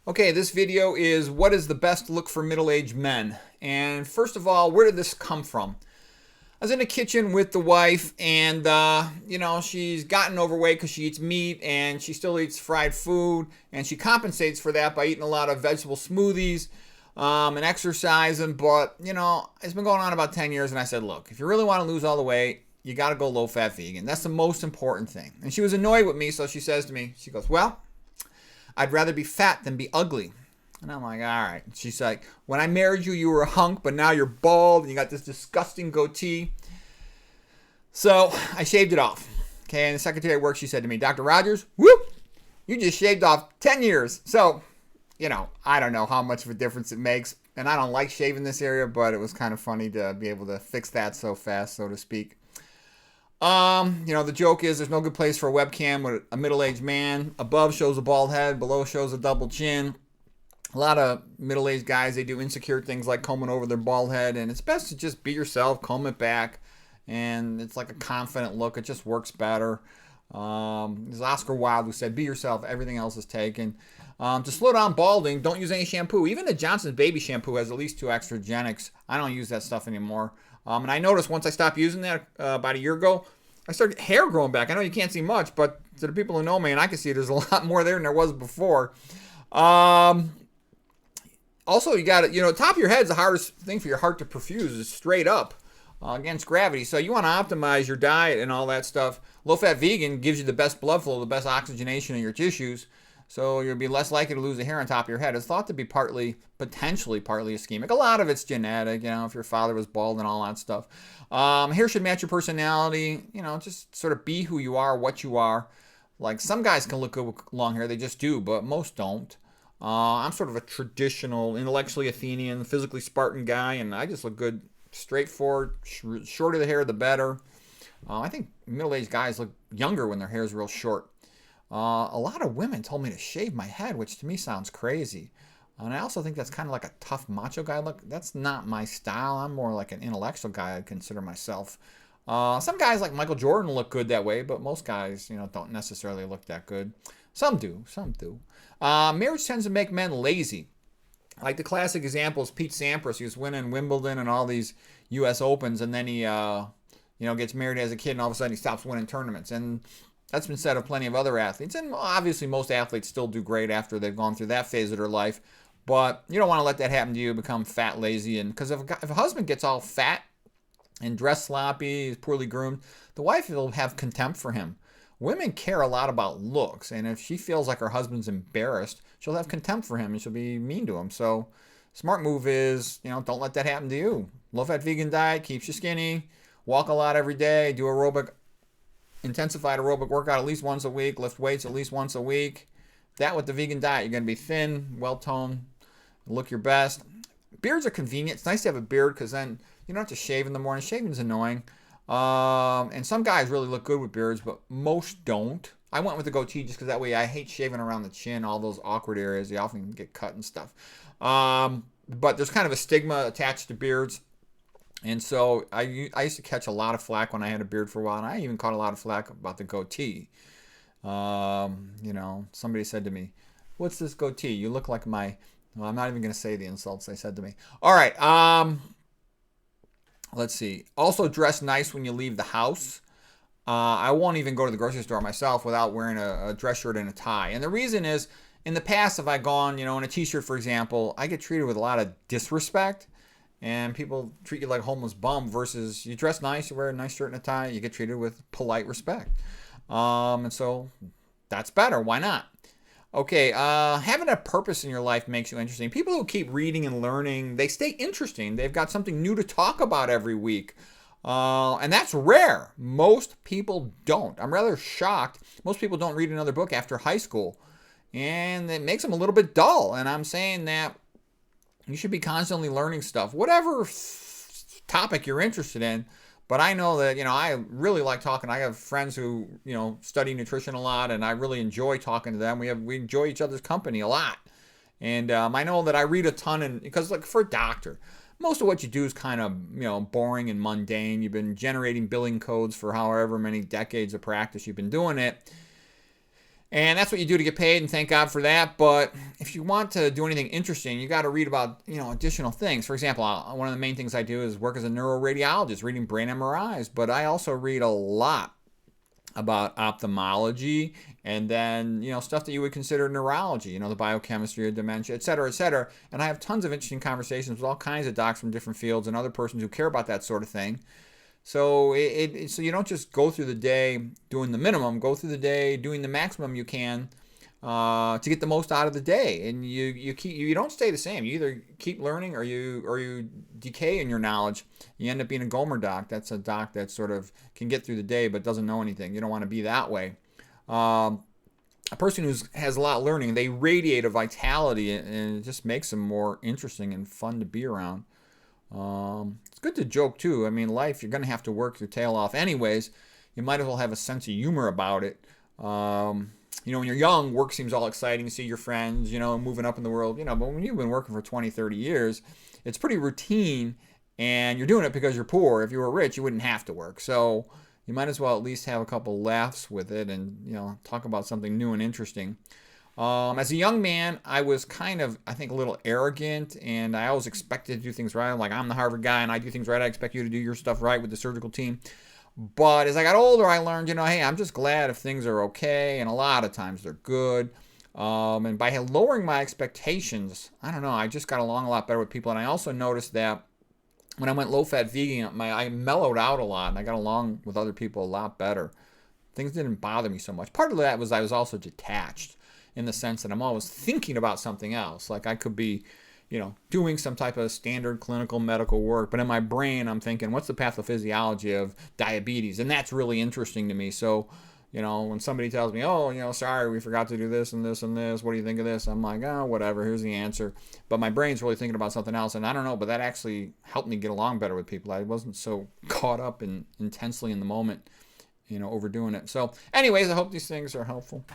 Okay, this video is what is the best look for middle-aged men? And first of all, where did this come from? I was in the kitchen with the wife, and she's gotten overweight because she eats meat and she still eats fried food, and she compensates for that by eating a lot of vegetable smoothies and exercising. But it's been going on about 10 years, and I said, look, if you really want to lose all the weight, you got to go low-fat vegan. That's the most important thing. And she was annoyed with me, so she says to me, she goes, well, I'd rather be fat than be ugly. And I'm like, all right. She's like, when I married you, you were a hunk, but now you're bald and you got this disgusting goatee. So I shaved it off. Okay, and the secretary at work, she said to me, Dr. Rogers, whoop, you just shaved off 10 years. So, I don't know how much of a difference it makes. And I don't like shaving this area, but it was kind of funny to be able to fix that so fast, so to speak. The joke is there's no good place for a webcam with a middle-aged man. Above shows a bald head, below shows a double chin. A lot of middle-aged guys, they do insecure things like combing over their bald head, and it's best to just be yourself, comb it back, and it's like a confident look. It just works better. There's Oscar Wilde who said, be yourself, everything else is taken. To slow down balding, don't use any shampoo. Even the Johnson's baby shampoo has at least 2 extragenics. I don't use that stuff anymore. And I noticed once I stopped using that about a year ago, I started hair growing back. I know you can't see much, but to the people who know me, and I can see there's a lot more there than there was before. Also, you got to, top of your head is the hardest thing for your heart to perfuse is straight up against gravity. So you want to optimize your diet and all that stuff. Low-fat vegan gives you the best blood flow, the best oxygenation in your tissues. So you'll be less likely to lose the hair on top of your head. It's thought to be potentially partly ischemic. A lot of it's genetic, if your father was bald and all that stuff. Hair should match your personality. Just sort of be who you are, what you are. Like some guys can look good with long hair, they just do, but most don't. I'm sort of a traditional, intellectually Athenian, physically Spartan guy, and I just look good, straightforward. Shorter the hair, the better. I think middle-aged guys look younger when their hair is real short. A lot of women told me to shave my head, which to me sounds crazy. And I also think that's kind of like a tough macho guy look. That's not my style. I'm more like an intellectual guy, I'd consider myself. Some guys like Michael Jordan look good that way, but most guys, don't necessarily look that good. Some do. Marriage tends to make men lazy. Like the classic example is Pete Sampras. He was winning Wimbledon and all these U.S. Opens, and then he, gets married as a kid, and all of a sudden he stops winning tournaments. And that's been said of plenty of other athletes. And obviously most athletes still do great after they've gone through that phase of their life. But you don't want to let that happen to you, become fat, lazy. And because if a husband gets all fat and dressed sloppy, is poorly groomed, the wife will have contempt for him. Women care a lot about looks. And if she feels like her husband's embarrassed, she'll have contempt for him and she'll be mean to him. So smart move is, don't let that happen to you. Low-fat vegan diet keeps you skinny. Walk a lot every day. Do intensified aerobic workout at least once a week, lift weights at least once a week. That with the vegan diet, you're going to be thin, well-toned, look your best. Beards are convenient. It's nice to have a beard because then you don't have to shave in the morning. Shaving's annoying. And some guys really look good with beards, but most don't. I went with the goatee just because that way I hate shaving around the chin, all those awkward areas. They often get cut and stuff. But there's kind of a stigma attached to beards. And so I used to catch a lot of flack when I had a beard for a while, and I even caught a lot of flack about the goatee. Somebody said to me, what's this goatee? You look like my... Well, I'm not even going to say the insults they said to me. All right. Let's see. Also dress nice when you leave the house. I won't even go to the grocery store myself without wearing a dress shirt and a tie. And the reason is, in the past, if I've gone, in a t-shirt, for example, I get treated with a lot of disrespect. And people treat you like a homeless bum versus you dress nice, you wear a nice shirt and a tie, you get treated with polite respect. And so that's better. Why not? Okay, having a purpose in your life makes you interesting. People who keep reading and learning, they stay interesting. They've got something new to talk about every week. And that's rare. Most people don't. I'm rather shocked. Most people don't read another book after high school. And it makes them a little bit dull. And I'm saying that you should be constantly learning stuff, whatever topic you're interested in. But I know that, I really like talking. I have friends who, study nutrition a lot, and I really enjoy talking to them. We enjoy each other's company a lot. And I know that I read a ton, because like for a doctor, most of what you do is kind of, boring and mundane. You've been generating billing codes for however many decades of practice you've been doing it. And that's what you do to get paid, and thank God for that. But if you want to do anything interesting, you got to read about, additional things. For example, one of the main things I do is work as a neuroradiologist, reading brain MRIs. But I also read a lot about ophthalmology, and then stuff that you would consider neurology, the biochemistry of dementia, et cetera, et cetera. And I have tons of interesting conversations with all kinds of docs from different fields and other persons who care about that sort of thing. So so you don't just go through the day doing the minimum. Go through the day doing the maximum you can to get the most out of the day. And you don't stay the same. You either keep learning or you decay in your knowledge. You end up being a Gomer doc. That's a doc that sort of can get through the day but doesn't know anything. You don't want to be that way. A person who has a lot of learning, they radiate a vitality, and it just makes them more interesting and fun to be around. It's good to joke too. I mean, life, you're going to have to work your tail off anyways. You might as well have a sense of humor about it. When you're young, work seems all exciting. You see your friends, moving up in the world, but when you've been working for 20, 30 years, it's pretty routine, and you're doing it because you're poor. If you were rich, you wouldn't have to work. So you might as well at least have a couple laughs with it and, talk about something new and interesting. As a young man, I was kind of, I think, a little arrogant, and I always expected to do things right. Like, I'm the Harvard guy, and I do things right. I expect you to do your stuff right with the surgical team. But as I got older, I learned, hey, I'm just glad if things are okay, and a lot of times they're good. And by lowering my expectations, I don't know, I just got along a lot better with people. And I also noticed that when I went low-fat vegan, I mellowed out a lot, and I got along with other people a lot better. Things didn't bother me so much. Part of that was I was also detached, in the sense that I'm always thinking about something else. Like, I could be, doing some type of standard clinical medical work, but in my brain, I'm thinking, what's the pathophysiology of diabetes? And that's really interesting to me. So, when somebody tells me, oh, sorry, we forgot to do this and this and this, what do you think of this? I'm like, oh, whatever, here's the answer. But my brain's really thinking about something else, and I don't know, but that actually helped me get along better with people. I wasn't so caught up and intensely in the moment, overdoing it. So anyways, I hope these things are helpful.